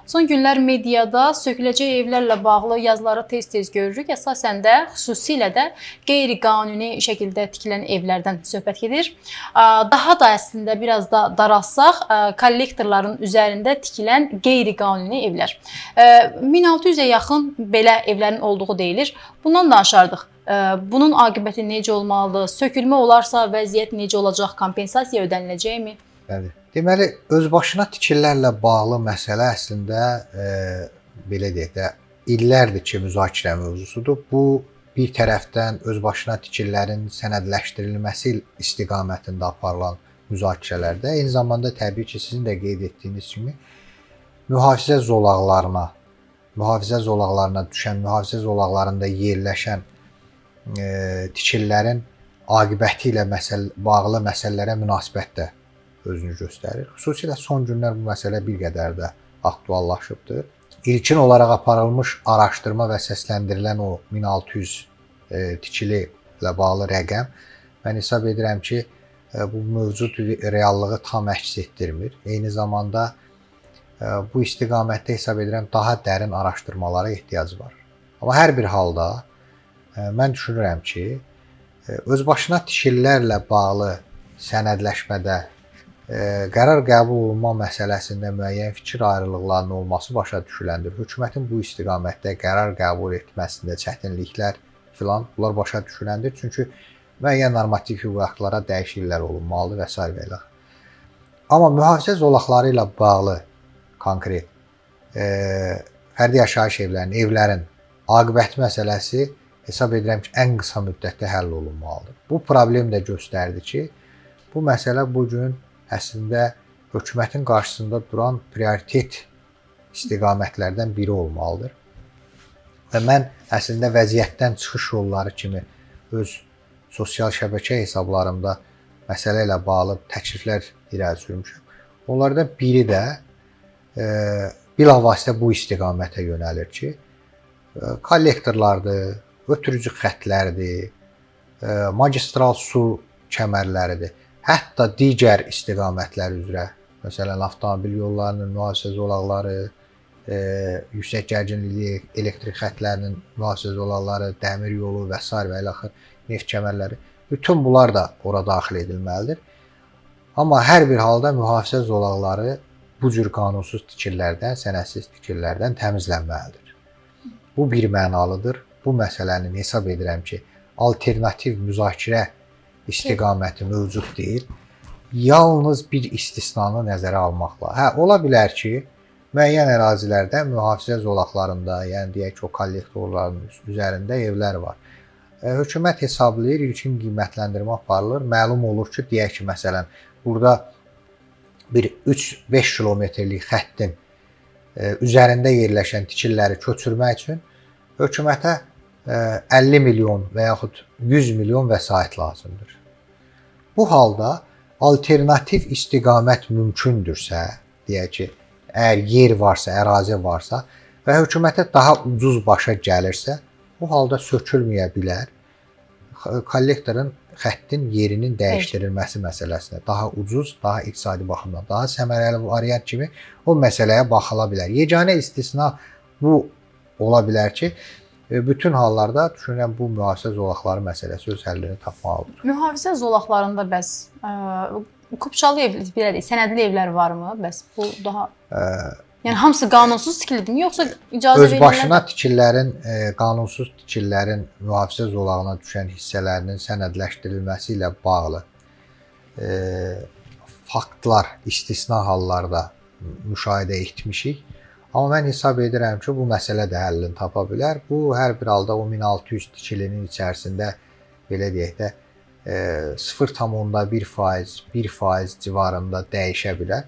Son günlər mediada söküləcək evlərlə bağlı yazıları tez-tez görürük. Əsasən də, xüsusilə də qeyri-qanuni şəkildə tikilən evlərdən söhbət gedir. Daha da əslində biraz da daralsaq, kollektorların üzərində tikilən qeyri-qanuni evlər. 1600-ə yaxın belə evlərin olduğu deyilir. Bundan danışardıq. Bunun aqibəti necə olmalıdır? Sökülmə olarsa vəziyyət necə olacaq? Kompensasiya ödəniləcəkmi? Bəli. Deməli, özbaşına tikililərlə bağlı məsələ əslində belə deyək də, illərdir ki, müzakirə mövzusudur. Bu, bir tərəfdən özbaşına tikililərin sənədləşdirilməsi istiqamətində aparılan müzakirələrdə, eyni zamanda təbii ki, sizin də qeyd etdiyiniz kimi mühafizə zolaqlarına düşən, mühafizə zolaqlarında yerləşən tikililərin aqibəti ilə bağlı məsələlərə münasibət də özünü göstərir. Xüsusilə son günlər bu məsələ bir qədər də aktuallaşıbdır. İlkin olaraq aparılmış araşdırma və səsləndirilən o 1600 tikili ilə bağlı rəqəm mən hesab edirəm ki, bu mövcud reallığı tam əks etdirmir. Eyni zamanda bu istiqamətdə hesab edirəm daha dərin araşdırmalara ehtiyac var. Amma hər bir halda mən düşünürəm ki, özbaşına tikililərlə bağlı sənədləşmədə qərar qəbul olunma məsələsində müəyyən fikir ayrılıqlarının olması başa düşüləndir. Hökumətin bu istiqamətdə qərar qəbul etməsində çətinliklər filan bunlar başa düşüləndir. Çünki müəyyən normativ hüquqi aktlara dəyişikliklər olunmalıdır və s. və ilə. Amma mühafizə zolaqları ilə bağlı konkret fərdi yaşayış evlərin aqibəti məsələsi hesab edirəm ki, ən qısa müddətdə həll olunmalıdır. Bu problem də göstərdi ki, bu məsələ bugün əslində hökumətin qarşısında duran prioritet istiqamətlərdən biri olmalıdır. Və mən əslində vəziyyətdən çıxış yolları kimi öz sosial şəbəkə hesablarımda məsələ ilə bağlı təkliflər irəli sürmüşəm. Onlardan biri də bilavasitə bu istiqamətə yönəlir ki, kollektorlardır, ötürücü xətlərdir, magistral su kəmərləridir. Hətta digər istiqamətlər üzrə, məsələn, avtomobil yollarının mühafizə zolaqları, yüksək gərginlikli elektrik xətlərinin mühafizə zolaqları, dəmir yolu və s. və ilaxır neft kəmərləri, bütün bunlar da ora daxil edilməlidir. Amma hər bir halda mühafizə zolaqları bu cür qanunsuz tikililərdən, sənədsiz tikililərdən təmizlənməlidir. Bu bir mənalıdır. Bu məsələnin hesab edirəm ki, alternativ müzakirə istiqaməti mövcud deyil. Yalnız bir istisnanı nəzərə almaqla. Ola bilər ki, müəyyən ərazilərdə mühafizə zolaqlarında, yəni deyək ki, o kollektorların üzərində evlər var. Hökumət hesablayır, ilkin qiymətləndirmə aparılır. Məlum olur ki, deyək ki, məsələn, burada bir 3-5 kilometrlik xəttin üzərində yerləşən tikililəri köçürmək üçün hökumətə 50 milyon və yaxud 100 milyon vəsait lazımdır. Bu halda alternativ istiqamət mümkündürsə, deyək ki, əgər yer varsa, ərazi varsa və hökumətə daha ucuz başa gəlirsə, bu halda sökülməyə bilər. Kollektorun xəttin yerinin dəyişdirilməsi məsələsinə daha ucuz, daha iqtisadi baxımdan daha səmərəli variant kimi o məsələyə baxıla bilər. Yeganə istisna bu ola bilər ki, bütün hallarda düşünürəm bu mühafizə zolaqları məsələsi öz həllini tapmalıdır. Mühafizə zolaqlarında bəs kupçalı ev, belə deyək, sənədli evlər varmı? Bəs bu daha yəni hamısı qanunsuz tikilidirmi, yoxsa icazə verilənlər? Özbaşına tikililərin, qanunsuz tikililərin mühafizə zolağına düşən hissələrinin sənədləşdirilməsi ilə bağlı faktlar istisna hallarda müşahidə etmişik. Amma mən hesab edirəm ki, bu məsələ də həllini tapa bilər. Bu, hər bir halda o 1600 tikilinin içərisində, belə deyək də, 0,1%, 1% civarında dəyişə bilər.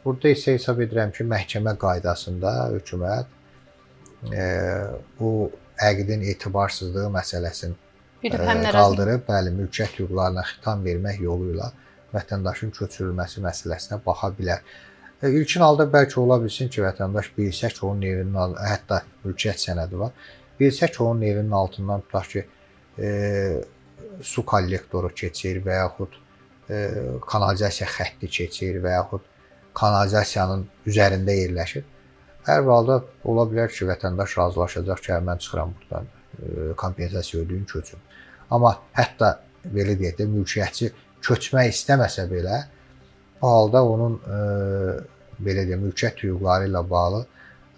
Burada isə hesab edirəm ki, məhkəmə qaydasında hökumət bu əqdin etibarsızlığı məsələsini qaldırıb, bəli, mülkiyyət hüquqlarına xitam vermək yolu ilə vətəndaşın köçürülməsi məsələsinə baxa bilər. İlkin halda bəlkə ola bilsin ki, vətəndaş bilsə ki, onun evinin, hətta mülkiyyət sənədi var, bilsə ki, onun evinin altından tutaq ki, su kollektoru keçir və yaxud kanalizasiya xətti keçir və yaxud kanalizasiyanın üzərində yerləşir. Hər halda ola bilər ki, vətəndaş razılaşacaq ki, mən çıxıram buradan, kompensasiya ödəyim, köçüm. Amma hətta belə deyək də, mülkiyyətçi köçmək istəməsə belə, bu halda onun belə deyək, mülkiyyət hüquqları ilə bağlı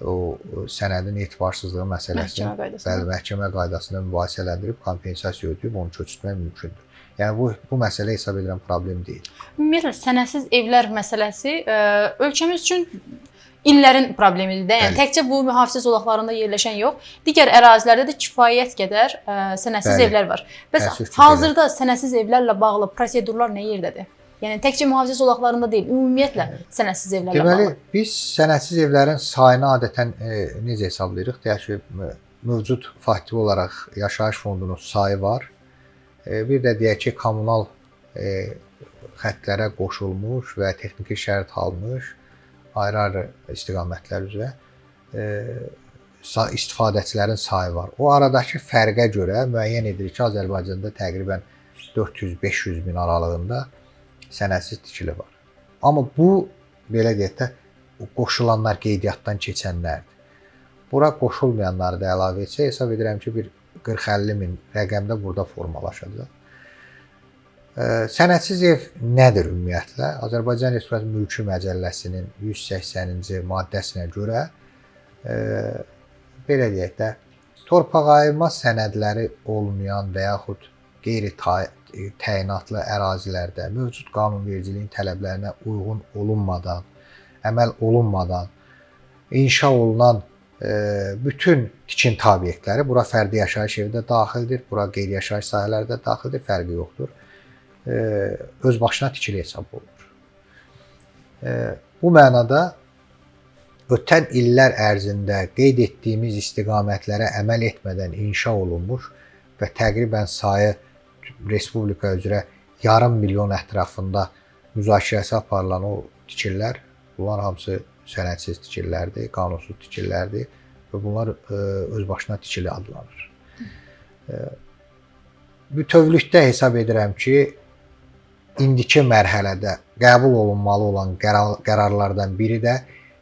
o sənədin etibarsızlığı məsələsini məhkəmə qaydasında mübahisələndirib kompensasiya ödəyib onu köçürtmək mümkündür. Yəni bu məsələ hesab edirəm problem deyil. Ümumiyyətlə sənədsiz evlər məsələsi ölkəmiz üçün illərin problemidir də. Yəni təkcə bu mühafizə zolaqlarında yerləşən yox, digər ərazilərdə də kifayət qədər sənədsiz evlər var. Bəs hazırda sənədsiz evlərlə bağlı prosedurlar nə yerdədir? Yəni təkcə mühafizə zolaqlarında deyil, ümumiyyətlə sənədsiz evlərlə bağlı. Deməli, biz sənədsiz evlərin sayını adətən necə hesablayırıq? Deyək ki, mövcud fakti olaraq yaşayış fondunun sayı var. Bir də deyək ki, kommunal xəttlərə qoşulmuş və texniki şərait almış ayrı-ayrı istiqamətlər üzrə istifadəçilərin sayı var. O aradakı fərqə görə müəyyən edilir ki, Azərbaycanda təqribən 400-500 min aralığında sənədsiz tikili var. Amma bu, belə deyək də, qoşulanlar qeydiyyatdan keçənlərdir. Bura qoşulmayanları da əlavə etsə, hesab edirəm ki, bir 40-50 min rəqəmdə burada formalaşacaq. Sənədsiz ev nədir ümumiyyətlə? Azərbaycan Respublikası Mülki Məcəlləsinin 180-ci maddəsinə görə belə deyək də, torpaqayırma sənədləri olmayan və yaxud qeyri-təyinatlı ərazilərdə mövcud qanunvericiliyin tələblərinə uyğun olunmadan, əməl olunmadan inşa olunan bütün tikinti obyektləri, bura fərdi yaşayış evi də daxildir, bura qeyri-yaşayış sahələri də daxildir, fərqi yoxdur. Öz başına tikili hesab olunur. Bu mənada ötən illər ərzində qeyd etdiyimiz istiqamətlərə əməl etmədən inşa olunmuş və təqribən sayı Respublika üzrə yarım milyon ətrafında müzakirəsi aparılan o tikililər, bunlar hamısı sənədsiz tikililərdir, qanunsuz tikililərdir və bunlar öz başına tikili adlanır. Bütövlükdə hesab edirəm ki, indiki mərhələdə qəbul olunmalı olan qərarlardan biri də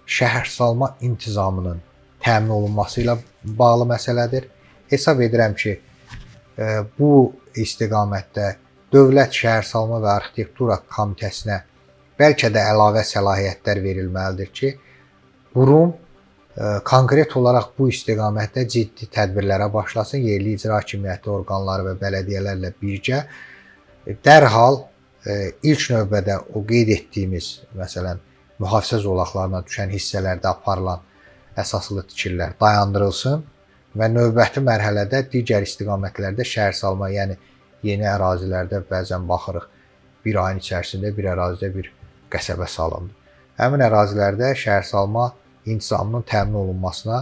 şəhərsalma intizamının təmin olunması ilə bağlı məsələdir. Hesab edirəm ki, bu istiqamətdə Dövlət Şəhərsalma və Arxitektura Komitəsinə bəlkə də əlavə səlahiyyətlər verilməlidir ki, qurum konkret olaraq bu istiqamətdə ciddi tədbirlərə başlasın, yerli icra hakimiyyəti orqanları və bələdiyyələrlə birgə dərhal ilk növbədə o qeyd etdiyimiz, məsələn, mühafizə zolaqlarına düşən hissələrdə aparılan əsaslı tikililər dayandırılsın və növbəti mərhələdə digər istiqamətlərdə şəhərsalma, yəni yeni ərazilərdə bəzən baxırıq, bir ayın içərisində bir ərazidə bir qəsəbə salındı. Həmin ərazilərdə şəhərsalma intizamının təmin olunmasına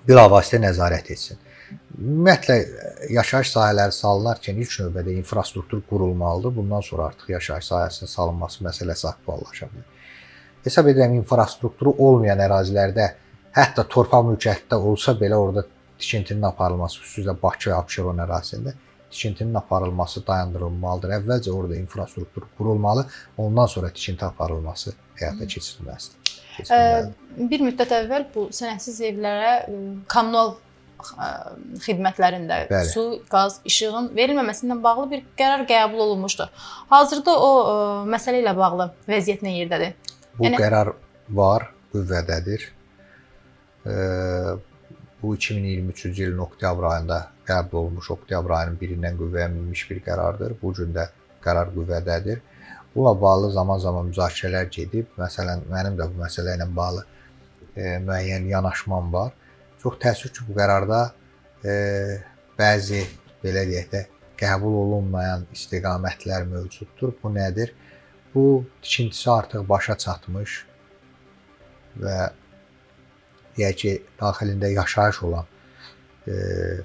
bilavasitə nəzarət etsin. Ümumiyyətlə, yaşayış sahələri salınarkən ilk növbədə infrastruktur qurulmalıdır. Bundan sonra artıq yaşayış sahəsinin salınması məsələsi aktuallaşa bilər. Hesab edirəm, infrastrukturu olmayan ərazilərdə, hətta torpaq mülkiyyətdə olsa belə orada tikintinin aparılması, xüsusilə Bakı və Abşeron ərazisində tikintinin aparılması dayandırılmalıdır. Əvvəlcə orada infrastruktur qurulmalı, ondan sonra tikinti aparılması həyata keçirilməlidir. Bir müddət əvvəl bu sənədsiz evlərə kommunal xidmətlərində su, qaz, işığın verilməməsindən bağlı bir qərar qəbul olunmuşdu. Hazırda o məsələ ilə bağlı vəziyyət nə yerdədir? Bu qərar var, qüvvədədir. Bu 2023-cü ilin oktyabr ayında qəbul olunmuş, oktyabr ayının 1-dən qüvvəyə minmiş bir qərardır. Bu gün də qərar qüvvədədir. Bununla bağlı zaman-zaman müzakirələr gedib. Məsələn, mənim də bu məsələ ilə bağlı müəyyən yanaşmam var. Çox təəssüf ki, bu qərarda bəzi, belə deyək də, qəbul olunmayan istiqamətlər mövcuddur. Bu nədir? Bu, tikintisi artıq başa çatmış və deyək ki, daxilində yaşayış olan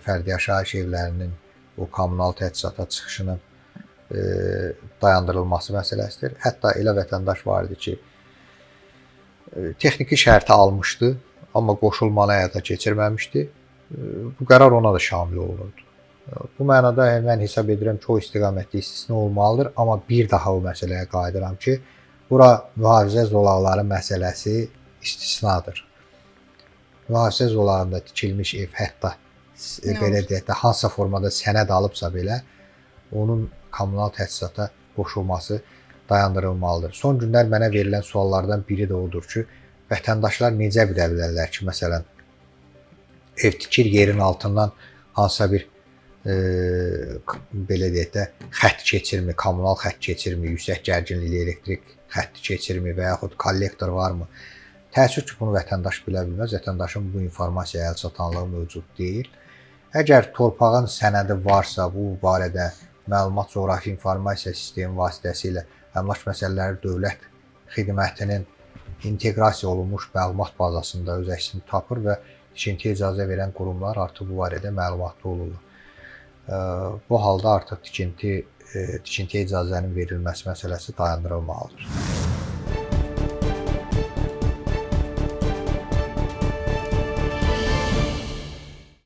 fərdi yaşayış evlərinin o kommunal təchizata çıxışının dayandırılması məsələsidir. Hətta elə vətəndaş var idi ki, texniki şərti almışdı, amma qoşulmanı həyata keçirməmişdi. Bu qərar ona da şamil olunurdu. Bu mənada mən hesab edirəm ki, o istiqamətdə istisna olmalıdır, amma bir daha o məsələyə qayıdıram ki, bura mühafizə zolaqları məsələsi istisnadır. mühafizə zolağında tikilmiş ev, hətta belə deyək də, hansısa formada sənəd alıbsa belə, onun kommunal təsisata qoşulması dayandırılmalıdır. Son günlər mənə verilən suallardan biri də odur ki, vətəndaşlar necə bilə bilərlər ki, məsələn, ev tikir, yerin altından hansısa bir belə deyək də, xətt keçirmi, kommunal xətt keçirmi, yüksək gərginlikli elektrik xətti keçirmi və yaxud kollektor varmı? Təəssüf ki, bunu vətəndaş bilə bilməz. Vətəndaşın bu informasiya əlçatanlığı mövcud deyil. Əgər torpağın sənədi varsa, bu barədə məlumat coğrafi informasiya sistemi vasitəsilə Əmlak Məsələləri Dövlət Xidmətinin inteqrasiya olunmuş məlumat bazasında öz əksini tapır və tikintiyə icazə verən qurumlar artıq bu barədə məlumatlı olurlar. Bu halda artıq tikintiyə icazənin verilməsi məsələsi dayandırılmalıdır.